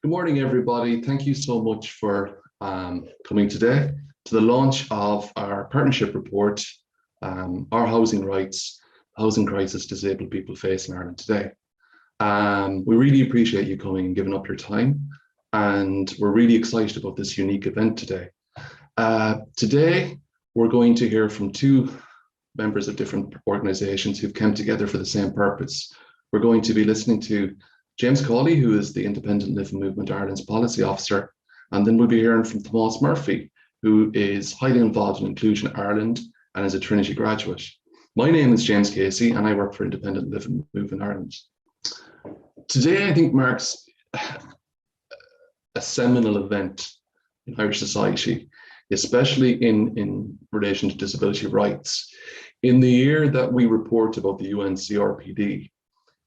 Good morning, everybody. Thank you so much for coming today to the launch of our partnership report, Our Housing Rights, Housing Crisis Disabled People Face in Ireland Today. We really appreciate you coming and giving up your time, and we're really excited about this unique event today. Today, we're going to hear from two members of different organisations who've come together for the same purpose. We're going to be listening to James Cawley, who is the Independent Living Movement Ireland's Policy Officer, and then we'll be hearing from Tomás Murphy, who is highly involved in Inclusion Ireland and is a Trinity graduate. My name is James Casey and I work for Independent Living Movement Ireland. Today, I think, marks a seminal event in Irish society, especially in relation to disability rights. In the year that we report about the UN CRPD,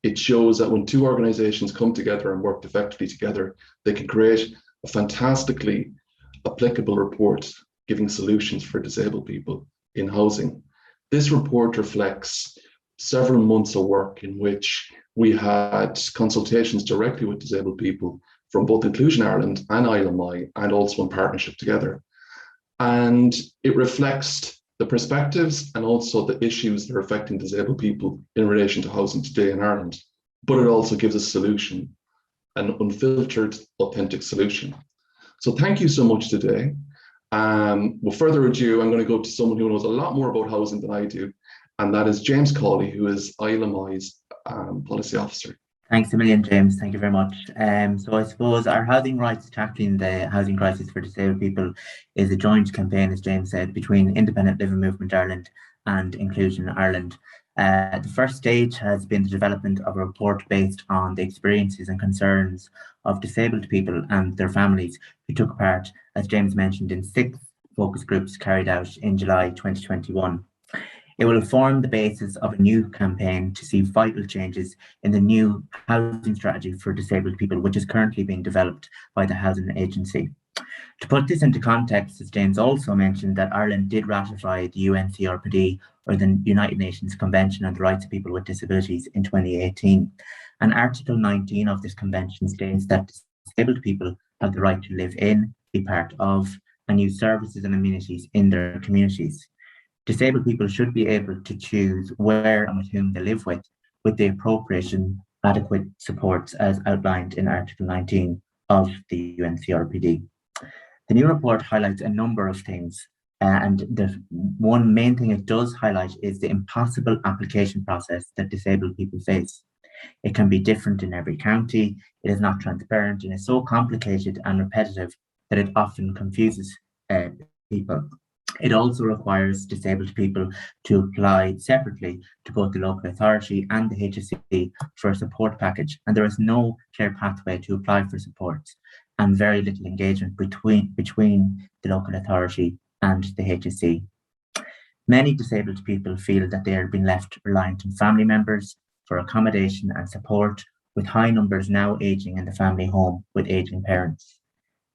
it shows that when two organisations come together and work effectively together, they can create a fantastically applicable report giving solutions for disabled people in housing. This report reflects several months of work in which we had consultations directly with disabled people from both Inclusion Ireland and ILMI, and also in partnership together. And it reflects the perspectives and also the issues that are affecting disabled people in relation to housing today in Ireland. But it also gives a solution, an unfiltered, authentic solution. So thank you so much today. With further ado, I'm going to go to someone who knows a lot more about housing than I do, and that is James Cawley, who is ILMI's Policy Officer. Thanks a million, James. Thank you very much. So I suppose our housing rights, tackling the housing crisis for disabled people, is a joint campaign, as James said, between Independent Living Movement Ireland and Inclusion Ireland. The first stage has been the development of a report based on the experiences and concerns of disabled people and their families who took part, as James mentioned, in 6 focus groups carried out in July 2021. It will form the basis of a new campaign to see vital changes in the new housing strategy for disabled people, which is currently being developed by the Housing Agency. To put this into context, as James also mentioned, that Ireland did ratify the UN CRPD, or the United Nations Convention on the Rights of People with Disabilities, in 2018. And Article 19 of this convention states that disabled people have the right to live in, be part of, and use services and amenities in their communities. Disabled people should be able to choose where and with whom they live with the appropriate and adequate supports as outlined in Article 19 of the UN CRPD. The new report highlights a number of things, and the one main thing it does highlight is the impossible application process that disabled people face. It can be different in every county, it is not transparent, and is so complicated and repetitive that it often confuses people. It also requires disabled people to apply separately to both the local authority and the HSE for a support package, and there is no clear pathway to apply for supports, and very little engagement between the local authority and the HSE. Many disabled people feel that they are being left reliant on family members for accommodation and support, with high numbers now ageing in the family home with ageing parents.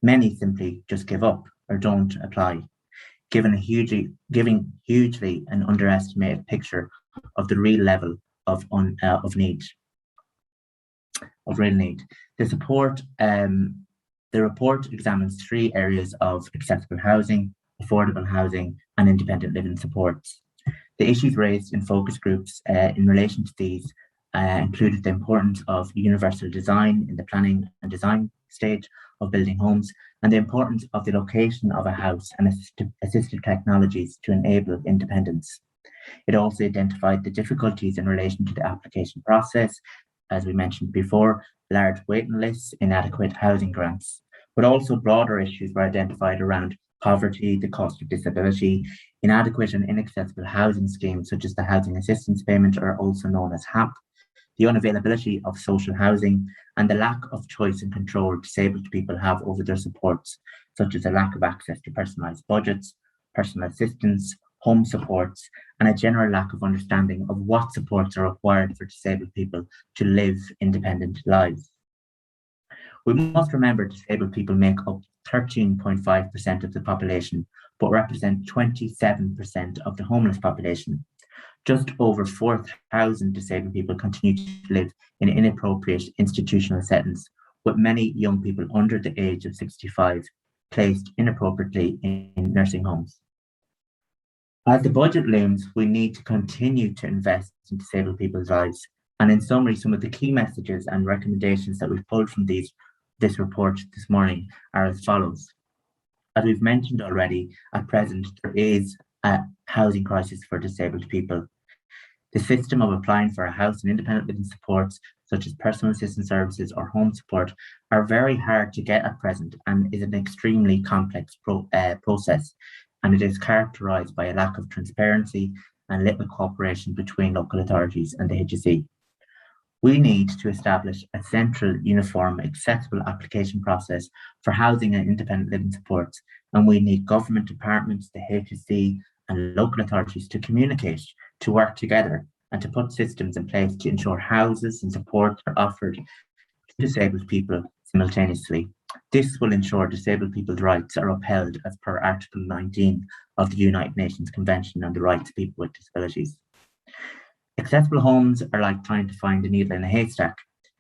Many simply just give up or don't apply, giving hugely an underestimated picture of the real level of need, of real need. The report examines 3 areas of accessible housing, affordable housing, and independent living supports. The issues raised in focus groups in relation to these included the importance of universal design in the planning and design stage of building homes, and the importance of the location of a house and assistive technologies to enable independence. It also identified the difficulties in relation to the application process, as we mentioned before, large waiting lists, inadequate housing grants, but also broader issues were identified around poverty, the cost of disability, inadequate and inaccessible housing schemes such as the Housing Assistance Payment, or also known as HAP, the unavailability of social housing, and the lack of choice and control disabled people have over their supports, such as a lack of access to personalised budgets, personal assistance, home supports, and a general lack of understanding of what supports are required for disabled people to live independent lives. We must remember disabled people make up 13.5% of the population, but represent 27% of the homeless population. Just over 4,000 disabled people continue to live in inappropriate institutional settings, with many young people under the age of 65 placed inappropriately in nursing homes. As the budget looms, we need to continue to invest in disabled people's lives. And in summary, some of the key messages and recommendations that we've pulled from this report this morning are as follows. As we've mentioned already, at present, there is a housing crisis for disabled people. The system of applying for a house and independent living supports, such as personal assistance services or home support, are very hard to get at present and is an extremely complex process. And it is characterised by a lack of transparency and little cooperation between local authorities and the HSE. We need to establish a central, uniform, accessible application process for housing and independent living supports, and we need government departments, the HSE and local authorities to communicate, to work together and to put systems in place to ensure houses and supports are offered to disabled people simultaneously. This will ensure disabled people's rights are upheld as per Article 19 of the United Nations Convention on the Rights of People with Disabilities. Accessible homes are like trying to find a needle in a haystack.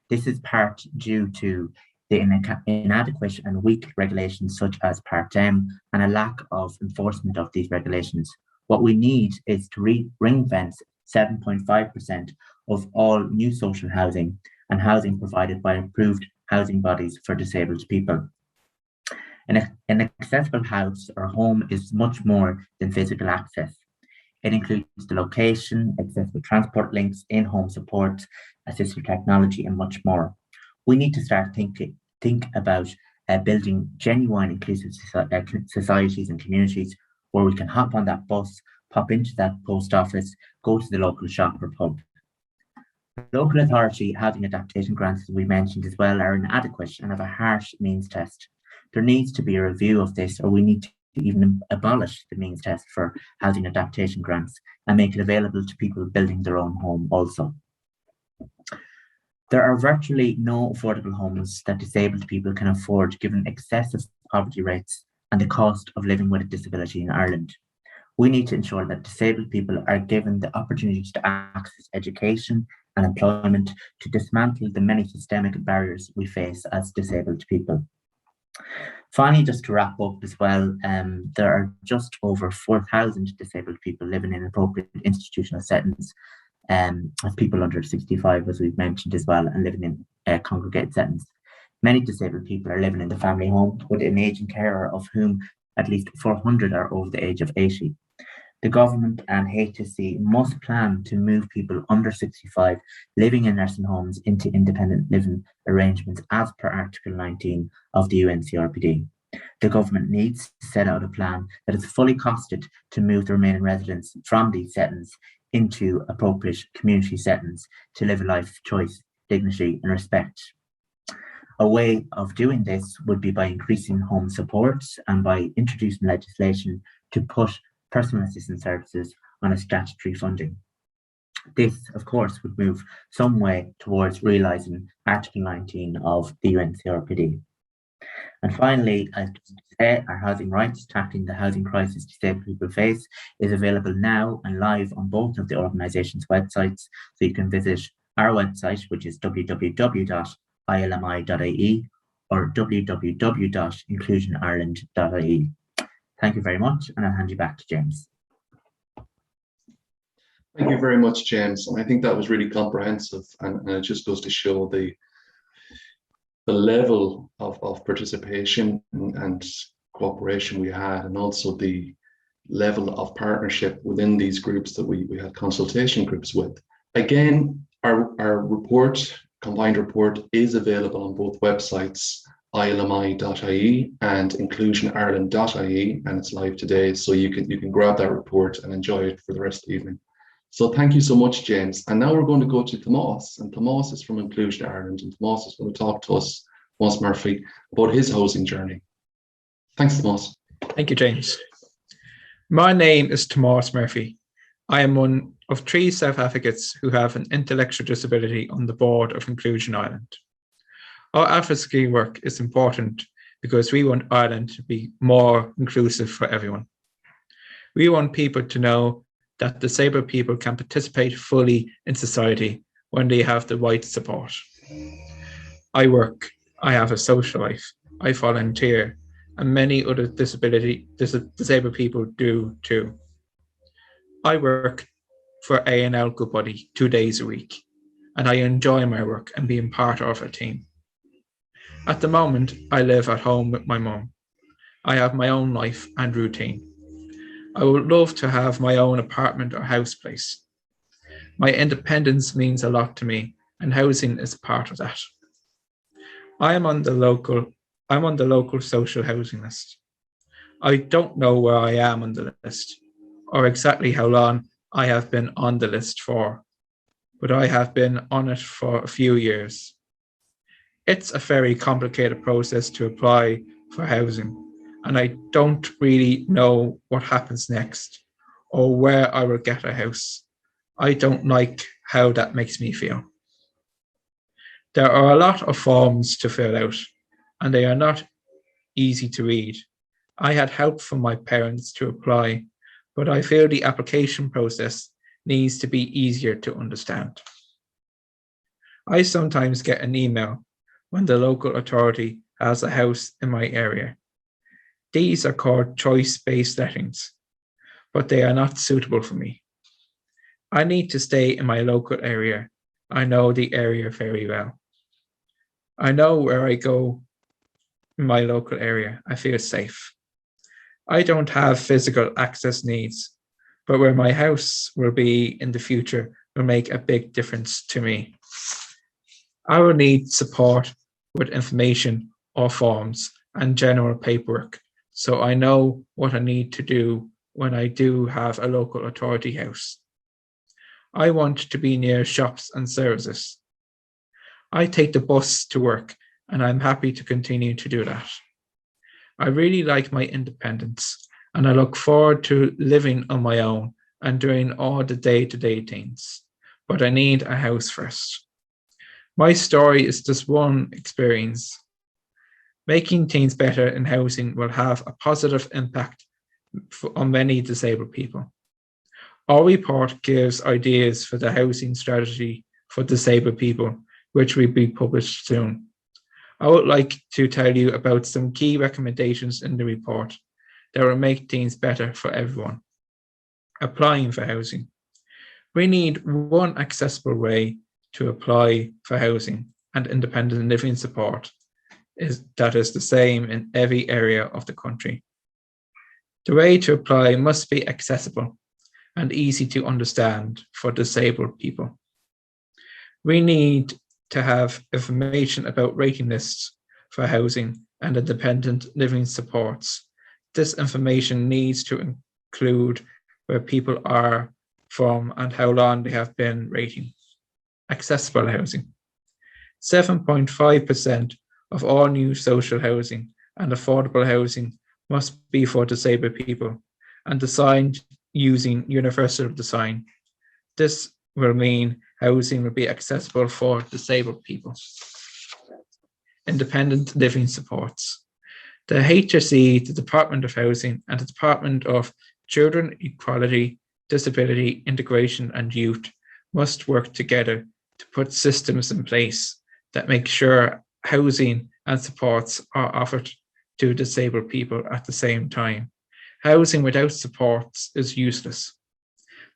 This is part due to the inadequate and weak regulations such as Part M and a lack of enforcement of these regulations. What we need is to ring-fence 7.5% of all new social housing and housing provided by approved housing bodies for disabled people. An accessible house or home is much more than physical access. It includes the location, accessible transport links, in-home support, assistive technology, and much more. We need to start think about building genuine inclusive societies and communities where we can hop on that bus, pop into that post office, go to the local shop or pub. Local authority housing adaptation grants, as we mentioned as well, are inadequate and have a harsh means test. There needs to be a review of this, or we need to even abolish the means test for housing adaptation grants and make it available to people building their own home also. There are virtually no affordable homes that disabled people can afford given excessive poverty rates and the cost of living with a disability in Ireland. We need to ensure that disabled people are given the opportunity to access education and employment to dismantle the many systemic barriers we face as disabled people. Finally, just to wrap up as well, there are just over 4,000 disabled people living in appropriate institutional settings, as people under 65, as we've mentioned as well, and living in congregate settings. Many disabled people are living in the family home with an aging carer, of whom at least 400 are over the age of 80. The government and HSE must plan to move people under 65 living in nursing homes into independent living arrangements as per Article 19 of the UNCRPD. The government needs to set out a plan that is fully costed to move the remaining residents from these settings into appropriate community settings to live a life of choice, dignity and respect. A way of doing this would be by increasing home supports and by introducing legislation to put personal assistance services on a statutory funding. This, of course, would move some way towards realising Article 19 of the UNCRPD. And finally, as today, our Housing Rights, Tackling the Housing Crisis Disabled People Face is available now and live on both of the organisation's websites. So you can visit our website, which is www.ilmi.ie or www.inclusionireland.ie. Thank you very much, and I'll hand you back to James. Thank you very much, James. And I think that was really comprehensive, and it just goes to show the level of participation and cooperation we had, and also the level of partnership within these groups that we had consultation groups with. Again, our report, combined report, is available on both websites, ilmi.ie and inclusionireland.ie, and it's live today, so you can grab that report and enjoy it for the rest of the evening. So thank you so much, James. And now we're going to go to Tomás, and Tomás is from Inclusion Ireland, and Tomás is going to talk to us, Tomás Murphy, about his housing journey. Thanks, Tomás. Thank you, James. My name is Tomás Murphy. I am one of 3 South Africans who have an intellectual disability on the board of Inclusion Ireland. Our advocacy work is important because we want Ireland to be more inclusive for everyone. We want people to know that disabled people can participate fully in society when they have the right support. I work I have a social life. I volunteer, and many other disabled people do too. I work for A&L Goodbody 2 days a week, and I enjoy my work and being part of a team. At the moment, I live at home with my mum. I have my own life and routine. I would love to have my own apartment or house place. My independence means a lot to me, and housing is part of that. I'm on the local social housing list. I don't know where I am on the list, or exactly how long I have been on the list for, but I have been on it for a few years. It's a very complicated process to apply for housing, and I don't really know what happens next or where I will get a house. I don't like how that makes me feel. There are a lot of forms to fill out, and they are not easy to read. I had help from my parents to apply, but I feel the application process needs to be easier to understand. I sometimes get an email when the local authority has a house in my area. These are called choice-based lettings, but they are not suitable for me. I need to stay in my local area. I know the area very well. I know where I go in my local area. I feel safe. I don't have physical access needs, but where my house will be in the future will make a big difference to me. I will need support with information or forms and general paperwork, so I know what I need to do when I do have a local authority house. I want to be near shops and services. I take the bus to work, and I'm happy to continue to do that. I really like my independence, and I look forward to living on my own and doing all the day-to-day things, but I need a house first. My story is just one experience. Making things better in housing will have a positive impact on many disabled people. Our report gives ideas for the housing strategy for disabled people, which will be published soon. I would like to tell you about some key recommendations in the report that will make things better for everyone. Applying for housing. We need one accessible way to apply for housing and independent living support that is the same in every area of the country. The way to apply must be accessible and easy to understand for disabled people. We need to have information about waiting lists for housing and independent living supports. This information needs to include where people are from and how long they have been waiting. Accessible housing. 7.5% of all new social housing and affordable housing must be for disabled people and designed using universal design. This will mean housing will be accessible for disabled people. Independent living supports. The HSE, the Department of Housing, and the Department of Children, Equality, Disability, Integration and Youth must work together to put systems in place that make sure housing and supports are offered to disabled people at the same time. Housing without supports is useless.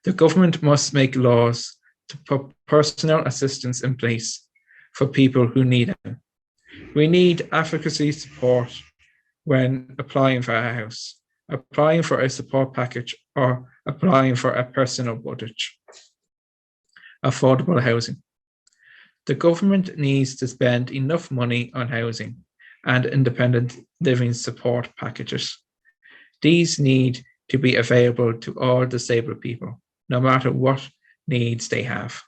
The government must make laws to put personal assistance in place for people who need it. We need advocacy support when applying for a house, applying for a support package, or applying for a personal budget. Affordable housing. The government needs to spend enough money on housing and independent living support packages. These need to be available to all disabled people, no matter what needs they have.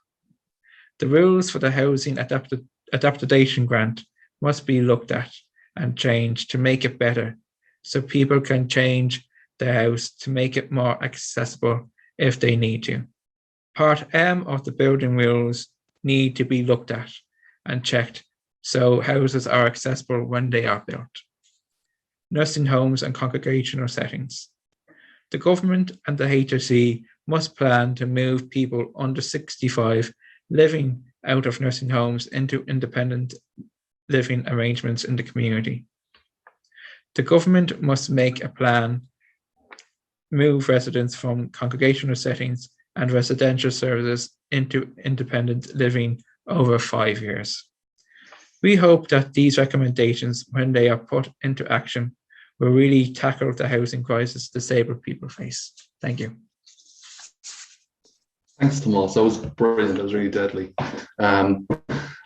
The rules for the Housing Adaptation Grant must be looked at and changed to make it better, so people can change their house to make it more accessible if they need to. Part M of the building rules need to be looked at and checked so houses are accessible when they are built. Nursing homes and congregational settings. The government and the HSE must plan to move people under 65 living out of nursing homes into independent living arrangements in the community. The government must make a plan, move residents from congregational settings and residential services into independent living over 5 years. We hope that these recommendations, when they are put into action, will really tackle the housing crisis disabled people face. Thank you. Thanks, Tomás. That was brilliant. That was really deadly.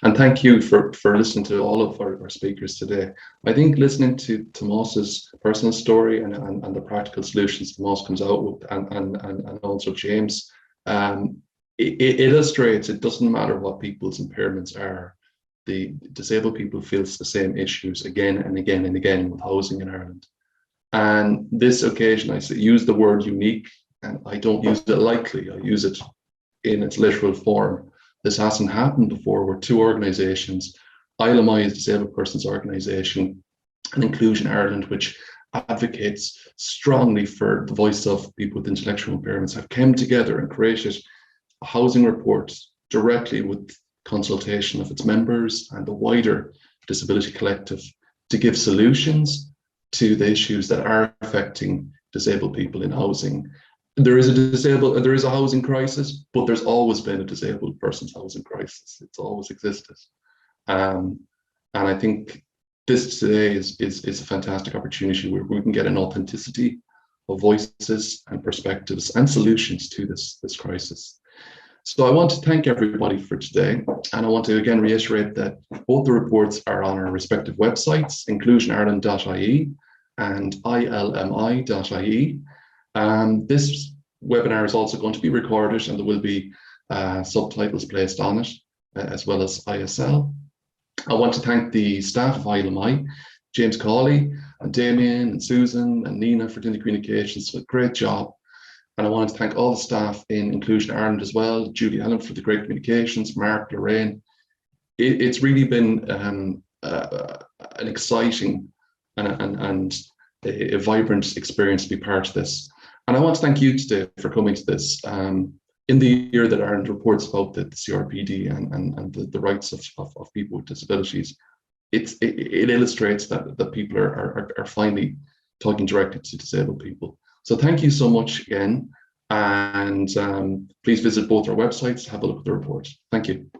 And thank you for listening to all of our speakers today. I think listening to Tomás's personal story and the practical solutions Tomás comes out with, and also James, it illustrates it doesn't matter what people's impairments are. The disabled people face the same issues again and again and again with housing in Ireland. And this occasion, I use the word unique, and I don't use it lightly. I use it in its literal form. This hasn't happened before, where two organisations, ILMI is Disabled Persons Organisation, and Inclusion Ireland, which advocates strongly for the voice of people with intellectual impairments, have come together and created a housing report directly with consultation of its members and the wider disability collective to give solutions to the issues that are affecting disabled people in housing. There is a housing crisis, but there's always been a disabled person's housing crisis. It's always existed. And I think this today is a fantastic opportunity where we can get an authenticity of voices and perspectives and solutions to this crisis. So I want to thank everybody for today, and I want to again reiterate that both the reports are on our respective websites, inclusionireland.ie and ilmi.ie. This webinar is also going to be recorded, and there will be subtitles placed on it, as well as ISL. I want to thank the staff of ILMI, James Cawley and Damien and Susan and Nina for doing the communications. For a great job. And I want to thank all the staff in Inclusion Ireland as well, Julie Allen for the great communications, Mark, Lorraine. It's really been an exciting and a vibrant experience to be part of this. And I want to thank you today for coming to this. In the year that Ireland reports about the CRPD and the rights of people with disabilities, it illustrates that people are finally talking directly to disabled people. So thank you so much again, and please visit both our websites, have a look at the report. Thank you.